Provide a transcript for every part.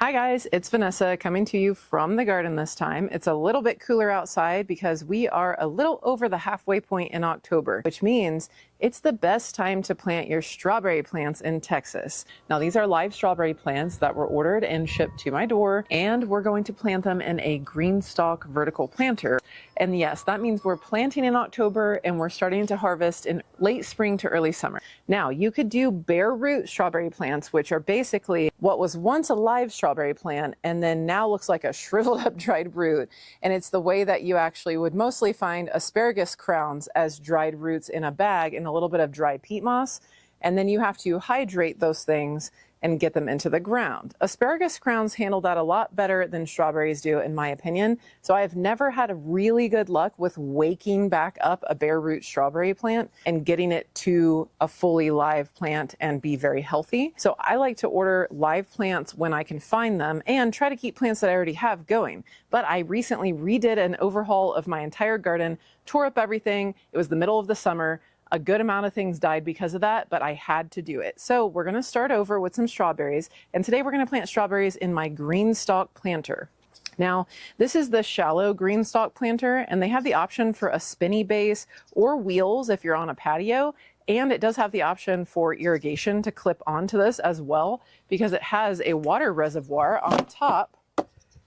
Hi guys, it's Vanessa coming to you from the garden this time. It's a little bit cooler outside because we are a little over the halfway point in October, which means it's the best time to plant your strawberry plants in Texas. Now these are live strawberry plants that were ordered and shipped to my door, and we're going to plant them in a greenstalk vertical planter. And yes, that means we're planting in October and we're starting to harvest in late spring to early summer. Now you could do bare root strawberry plants, which are basically what was once a live strawberry plant and then now looks like a shriveled up dried root. And it's the way that you actually would mostly find asparagus crowns as dried roots in a bag in a little bit of dry peat moss. And then you have to hydrate those things and get them into the ground. Asparagus crowns handle that a lot better than strawberries do, in my opinion. So I have never had a really good luck with waking back up a bare root strawberry plant and getting it to a fully live plant and be very healthy. So I like to order live plants when I can find them and try to keep plants that I already have going. But I recently redid an overhaul of my entire garden, tore up everything. It was the middle of the summer. A good amount of things died because of that, but I had to do it. So we're going to start over with some strawberries. And today we're going to plant strawberries in my greenstalk planter. Now, this is the shallow greenstalk planter, and they have the option for a spinny base or wheels if you're on a patio. And it does have the option for irrigation to clip onto this as well, because it has a water reservoir on top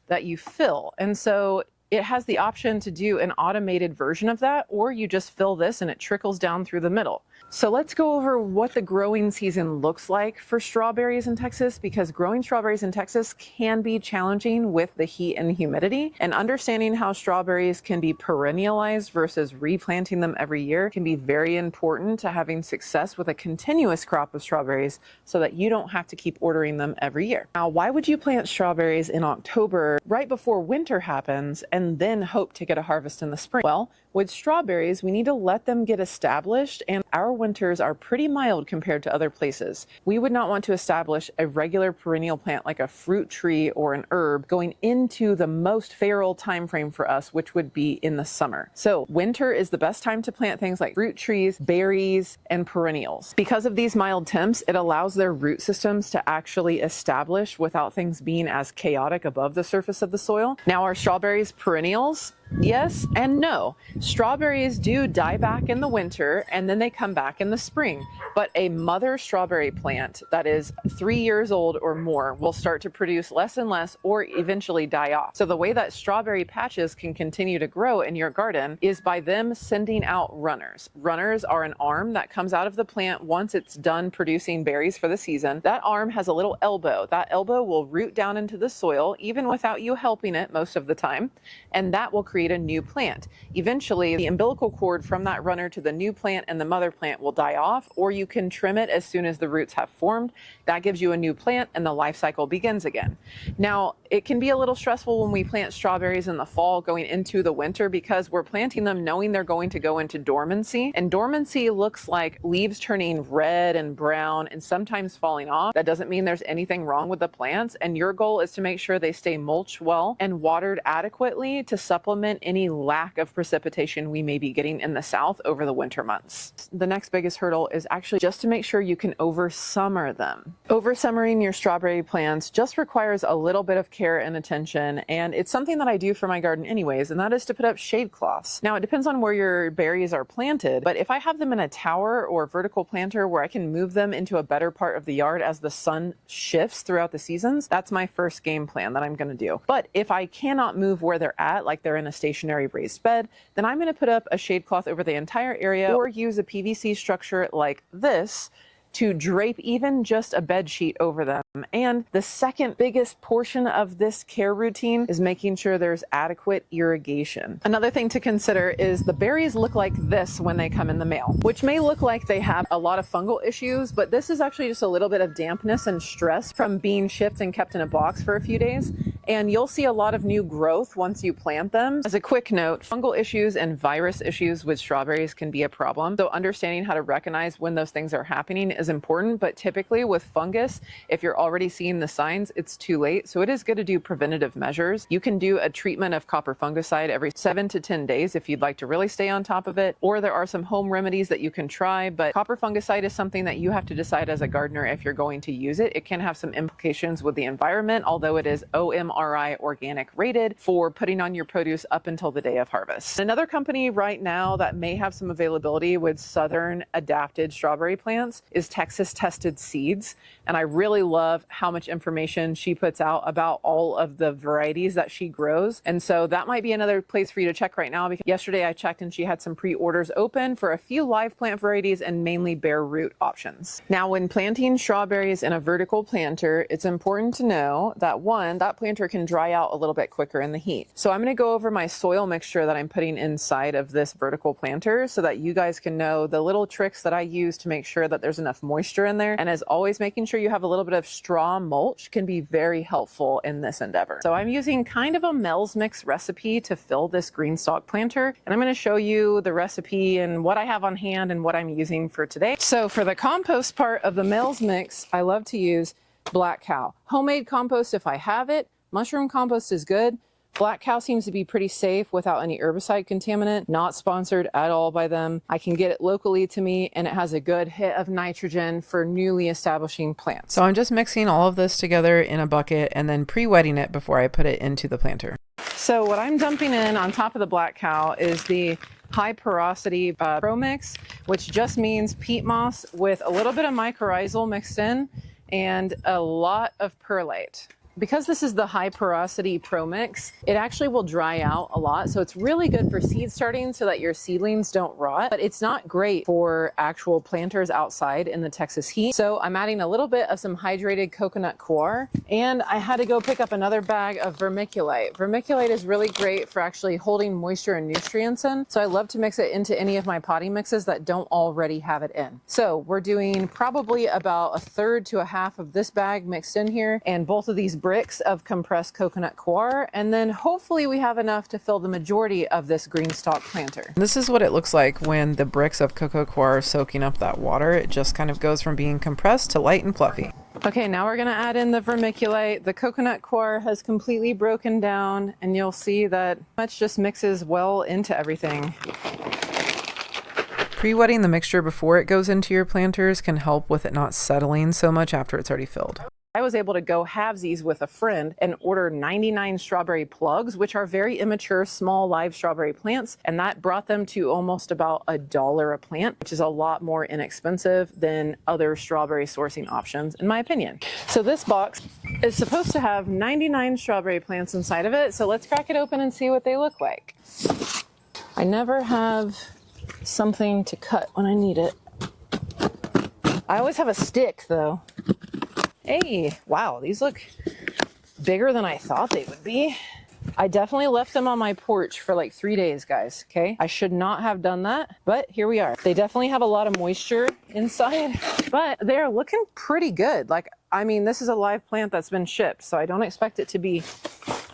that you fill. And so it has the option to do an automated version of that, or you just fill this and it trickles down through the middle. So let's go over what the growing season looks like for strawberries in Texas, because growing strawberries in Texas can be challenging with the heat and humidity, and understanding how strawberries can be perennialized versus replanting them every year can be very important to having success with a continuous crop of strawberries so that you don't have to keep ordering them every year. Now, why would you plant strawberries in October right before winter happens and then hope to get a harvest in the spring? Well, with strawberries, we need to let them get established, and our winters are pretty mild compared to other places. We would not want to establish a regular perennial plant like a fruit tree or an herb going into the most feral time frame for us, which would be in the summer. So winter is the best time to plant things like fruit trees, berries, and perennials. Because of these mild temps, it allows their root systems to actually establish without things being as chaotic above the surface of the soil. Now, are strawberries perennials? Yes and no. Strawberries do die back in the winter and then they come back in the spring. But a mother strawberry plant that is 3 years old or more will start to produce less and less or eventually die off. So the way that strawberry patches can continue to grow in your garden is by them sending out runners. Runners are an arm that comes out of the plant once it's done producing berries for the season. That arm has a little elbow. That elbow will root down into the soil even without you helping it most of the time, and that will create a new plant. Eventually, the umbilical cord from that runner to the new plant and the mother plant will die off, or you can trim it as soon as the roots have formed. That gives you a new plant and the life cycle begins again. Now, it can be a little stressful when we plant strawberries in the fall going into the winter because we're planting them knowing they're going to go into dormancy. And dormancy looks like leaves turning red and brown and sometimes falling off. That doesn't mean there's anything wrong with the plants, and your goal is to make sure they stay mulched well and watered adequately to supplement any lack of precipitation we may be getting in the south over the winter months. The next biggest hurdle is actually just to make sure you can oversummer them. Oversummering your strawberry plants just requires a little bit of care and attention, and it's something that I do for my garden anyways, and that is to put up shade cloths. Now, it depends on where your berries are planted, but if I have them in a tower or vertical planter where I can move them into a better part of the yard as the sun shifts throughout the seasons, that's my first game plan that I'm going to do. But if I cannot move where they're at, like they're in a stationary raised bed, then I'm going to put up a shade cloth over the entire area or use a PVC structure like this to drape even just a bed sheet over them. And the second biggest portion of this care routine is making sure there's adequate irrigation. Another thing to consider is the berries look like this when they come in the mail, which may look like they have a lot of fungal issues, but this is actually just a little bit of dampness and stress from being shipped and kept in a box for a few days. and you'll see a lot of new growth once you plant them. As a quick note, fungal issues and virus issues with strawberries can be a problem. So understanding how to recognize when those things are happening is important, but typically with fungus, if you're already seeing the signs, it's too late. So it is good to do preventative measures. You can do a treatment of copper fungicide every 7 to 10 days if you'd like to really stay on top of it, or there are some home remedies that you can try, but copper fungicide is something that you have to decide as a gardener if you're going to use it. It can have some implications with the environment, although it is OMRI organic rated for putting on your produce up until the day of harvest. Another company right now that may have some availability with southern adapted strawberry plants is Texas Tested Seeds, and I really love how much information she puts out about all of the varieties that she grows, and so that might be another place for you to check right now, because yesterday I checked and she had some pre-orders open for a few live plant varieties and mainly bare root options. Now, when planting strawberries in a vertical planter, it's important to know that one, that planter can dry out a little bit quicker in the heat. So I'm going to go over my soil mixture that I'm putting inside of this vertical planter so that you guys can know the little tricks that I use to make sure that there's enough moisture in there. And as always, making sure you have a little bit of straw mulch can be very helpful in this endeavor. So I'm using kind of a Mel's Mix recipe to fill this greenstalk planter, and I'm going to show you the recipe and what I have on hand and what I'm using for today. So for the compost part of the Mel's Mix, I love to use black cow. Homemade compost if I have it. Mushroom compost is good. Black cow seems to be pretty safe without any herbicide contaminant. Not sponsored at all by them. I can get it locally to me, and it has a good hit of nitrogen for newly establishing plants. So I'm just mixing all of this together in a bucket and then pre-wetting it before I put it into the planter. So what I'm dumping in on top of the black cow is the high porosity Pro Mix, which just means peat moss with a little bit of mycorrhizal mixed in and a lot of perlite. Because this is the high porosity Pro Mix, it actually will dry out a lot. So it's really good for seed starting so that your seedlings don't rot, but it's not great for actual planters outside in the Texas heat. So I'm adding a little bit of some hydrated coconut coir, and I had to go pick up another bag of vermiculite. Vermiculite is really great for actually holding moisture and nutrients in. So I love to mix it into any of my potting mixes that don't already have it in. So we're doing probably about a third to a half of this bag mixed in here, and both of these bricks of compressed coconut coir, and then hopefully we have enough to fill the majority of this greenstalk planter. This is what it looks like when the bricks of cocoa coir are soaking up that water. It just kind of goes from being compressed to light and fluffy. Okay, now we're going to add in the vermiculite. The coconut coir has completely broken down, and you'll see that much just mixes well into everything. Pre-wetting the mixture before it goes into your planters can help with it not settling so much after it's already filled. I was able to go halvesies with a friend and order 99 strawberry plugs, which are very immature, small live strawberry plants. And that brought them to almost about $1 a plant, which is a lot more inexpensive than other strawberry sourcing options, in my opinion. So this box is supposed to have 99 strawberry plants inside of it. So let's crack it open and see what they look like. I never have something to cut when I need it. I always have a stick though. Hey, wow, these look bigger than I thought they would be. I definitely left them on my porch for like 3 days, guys, okay? I should not have done that, but here we are. They definitely have a lot of moisture inside, but they're looking pretty good. Like, I mean, this is a live plant that's been shipped, so I don't expect it to be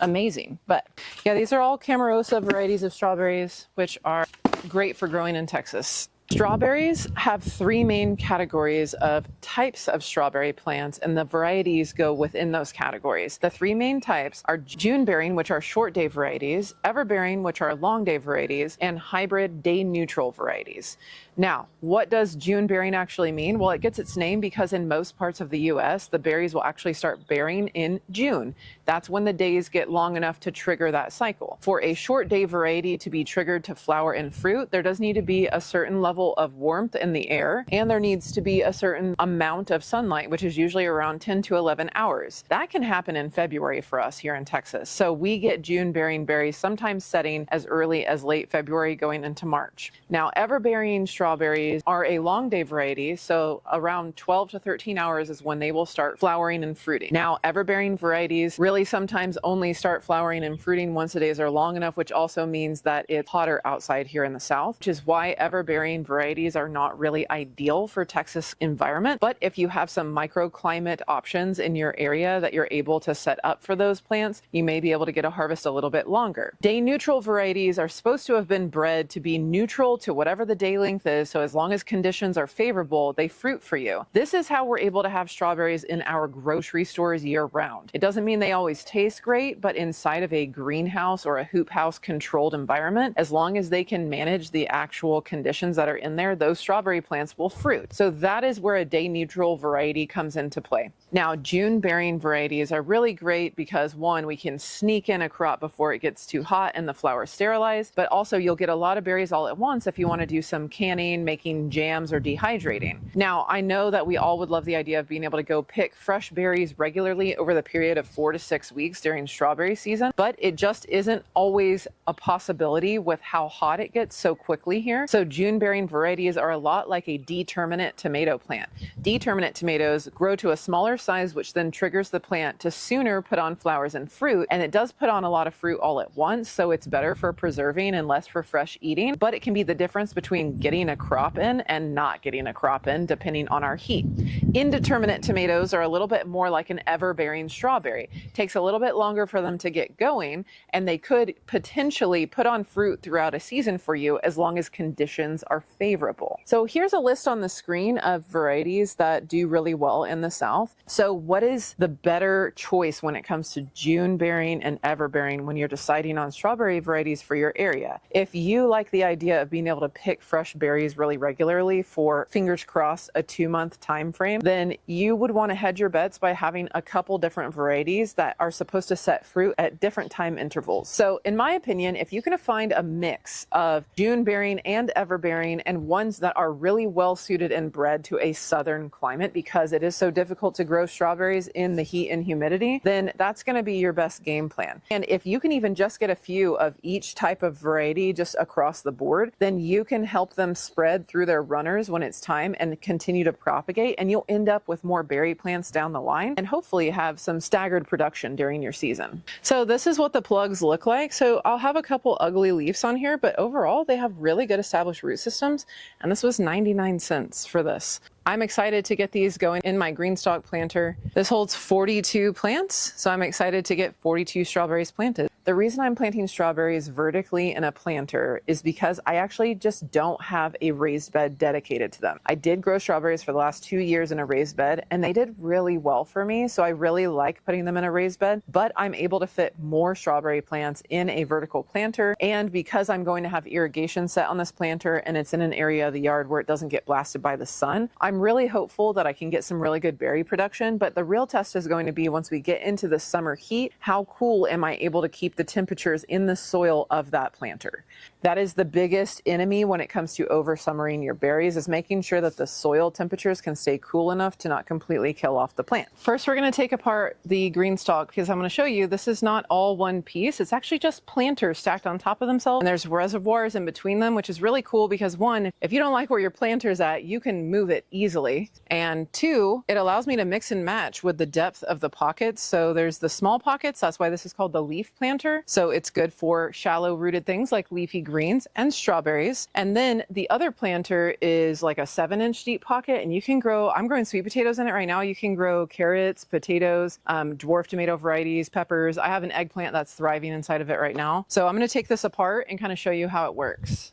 amazing. But yeah, these are all Camarosa varieties of strawberries, which are great for growing in Texas. Strawberries have three main categories of types of strawberry plants, and the varieties go within those categories. The three main types are June-bearing, which are short-day varieties, ever-bearing, which are long-day varieties, and hybrid day-neutral varieties. Now, what does June-bearing actually mean? Well, it gets its name because in most parts of the U.S., the berries will actually start bearing in June. That's when the days get long enough to trigger that cycle. For a short-day variety to be triggered to flower and fruit, there does need to be a certain level of warmth in the air, and there needs to be a certain amount of sunlight, which is usually around 10 to 11 hours. That can happen in February for us here in Texas. So we get June-bearing berries sometimes setting as early as late February going into March. Now, ever-bearing strawberries are a long day variety, so around 12 to 13 hours is when they will start flowering and fruiting. Now, ever-bearing varieties really sometimes only start flowering and fruiting once the days are long enough, which also means that it's hotter outside here in the south, which is why ever-bearing varieties are not really ideal for Texas environment, but if you have some microclimate options in your area that you're able to set up for those plants, you may be able to get a harvest a little bit longer. Day neutral varieties are supposed to have been bred to be neutral to whatever the day length is, so as long as conditions are favorable, they fruit for you. This is how we're able to have strawberries in our grocery stores year round. It doesn't mean they always taste great, but inside of a greenhouse or a hoop house controlled environment, as long as they can manage the actual conditions that are in there, those strawberry plants will fruit. So that is where a day neutral variety comes into play. Now, June bearing varieties are really great because one, we can sneak in a crop before it gets too hot and the flowers sterilize, but also you'll get a lot of berries all at once if you want to do some canning, making jams, or dehydrating. Now, I know that we all would love the idea of being able to go pick fresh berries regularly over the period of 4 to 6 weeks during strawberry season, but it just isn't always a possibility with how hot it gets so quickly here. So June bearing varieties are a lot like a determinate tomato plant. Determinate tomatoes grow to a smaller size, which then triggers the plant to sooner put on flowers and fruit, and it does put on a lot of fruit all at once, so it's better for preserving and less for fresh eating, but it can be the difference between getting a crop in and not getting a crop in depending on our heat. Indeterminate tomatoes are a little bit more like an ever-bearing strawberry. It takes a little bit longer for them to get going, and they could potentially put on fruit throughout a season for you as long as conditions are favorable. So here's a list on the screen of varieties that do really well in the South. So what is the better choice when it comes to June bearing and ever bearing when you're deciding on strawberry varieties for your area? If you like the idea of being able to pick fresh berries really regularly for, fingers crossed, a 2-month time frame, then you would want to hedge your bets by having a couple different varieties that are supposed to set fruit at different time intervals. So in my opinion, if you can find a mix of June bearing and ever bearing and ones that are really well suited and bred to a southern climate, because it is so difficult to grow strawberries in the heat and humidity, then that's going to be your best game plan. And if you can even just get a few of each type of variety just across the board, then you can help them spread through their runners when it's time and continue to propagate, and you'll end up with more berry plants down the line and hopefully have some staggered production during your season. So this is what the plugs look like. So I'll have a couple ugly leaves on here, but overall they have really good established root systems, and this was 99 cents for this. I'm excited to get these going in my greenstalk planter. This holds 42 plants, so I'm excited to get 42 strawberries planted. The reason I'm planting strawberries vertically in a planter is because I actually just don't have a raised bed dedicated to them. I did grow strawberries for the last 2 years in a raised bed, and they did really well for me, so I really like putting them in a raised bed, but I'm able to fit more strawberry plants in a vertical planter, and because I'm going to have irrigation set on this planter and it's in an area of the yard where it doesn't get blasted by the sun, I'm really hopeful that I can get some really good berry production, but the real test is going to be once we get into the summer heat, how cool am I able to keep the temperatures in the soil of that planter? That is the biggest enemy when it comes to oversummering your berries, is making sure that the soil temperatures can stay cool enough to not completely kill off the plant. First, we're going to take apart the greenstalk because I'm going to show you this is not all one piece. It's actually just planters stacked on top of themselves, and there's reservoirs in between them, which is really cool because one, if you don't like where your planter's at, you can move it easily. And two, it allows me to mix and match with the depth of the pockets. So there's the small pockets. That's why this is called the leaf planter. So it's good for shallow rooted things like leafy greens and strawberries. And then the other planter is like a 7-inch deep pocket, and you can grow, I'm growing sweet potatoes in it right now. You can grow carrots, potatoes, dwarf tomato varieties, peppers. I have an eggplant that's thriving inside of it right now. So I'm going to take this apart and kind of show you how it works.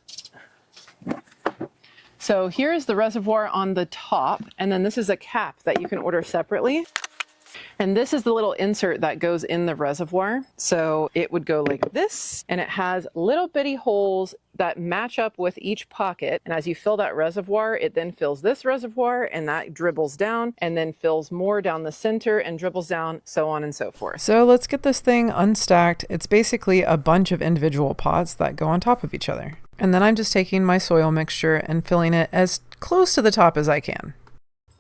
So here's the reservoir on the top, and then this is a cap that you can order separately. And this is the little insert that goes in the reservoir. So it would go like this, and it has little bitty holes that match up with each pocket. And as you fill that reservoir, it then fills this reservoir, and that dribbles down and then fills more down the center and dribbles down, so on and so forth. So let's get this thing unstacked. It's basically a bunch of individual pots that go on top of each other. And then I'm just taking my soil mixture and filling it as close to the top as I can.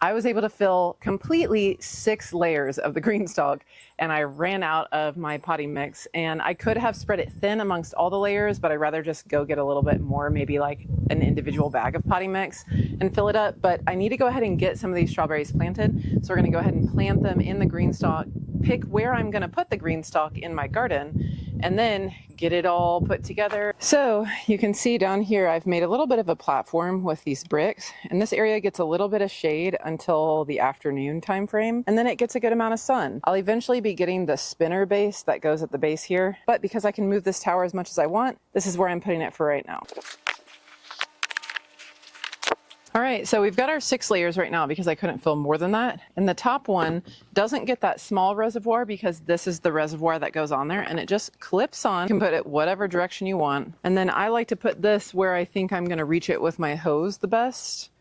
I was able to fill completely 6 layers of the greenstalk, and I ran out of my potting mix, and I could have spread it thin amongst all the layers, but I'd rather just go get a little bit more, maybe like an individual bag of potting mix and fill it up. But I need to go ahead and get some of these strawberries planted. So we're going to go ahead and plant them in the greenstalk, pick where I'm going to put the greenstalk in my garden, and then get it all put together. So you can see down here, I've made a little bit of a platform with these bricks, and this area gets a little bit of shade until the afternoon time frame, and then it gets a good amount of sun. I'll eventually be getting the spinner base that goes at the base here, but because I can move this tower as much as I want, this is where I'm putting it for right now. All right, so we've got our 6 layers right now because I couldn't fill more than that. And the top one doesn't get that small reservoir because this is the reservoir that goes on there, and it just clips on. You can put it whatever direction you want. And then I like to put this where I think I'm gonna reach it with my hose the best.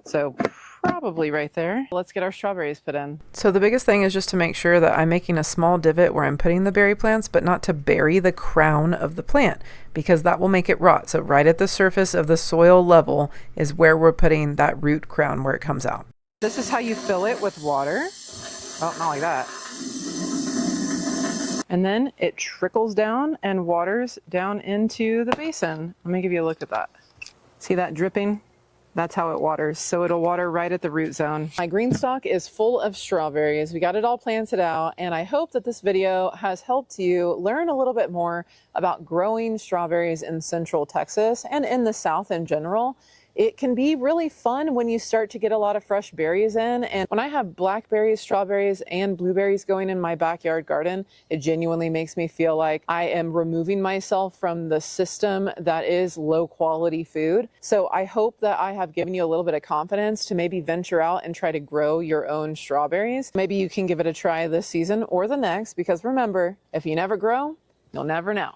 So probably right there. Let's get our strawberries put in. So the biggest thing is just to make sure that I'm making a small divot where I'm putting the berry plants, but not to bury the crown of the plant, because that will make it rot. So right at the surface of the soil level is where we're putting that root crown where it comes out. This is how you fill it with water. Oh, not like that. And then it trickles down and waters down into the basin. Let me give you a look at that. See that dripping? That's how it waters. So it'll water right at the root zone. My greenstalk is full of strawberries. We got it all planted out, and I hope that this video has helped you learn a little bit more about growing strawberries in Central Texas and in the South in general. It can be really fun when you start to get a lot of fresh berries in. And when I have blackberries, strawberries, and blueberries going in my backyard garden, it genuinely makes me feel like I am removing myself from the system that is low quality food. So I hope that I have given you a little bit of confidence to maybe venture out and try to grow your own strawberries. Maybe you can give it a try this season or the next, because remember, if you never grow, you'll never know.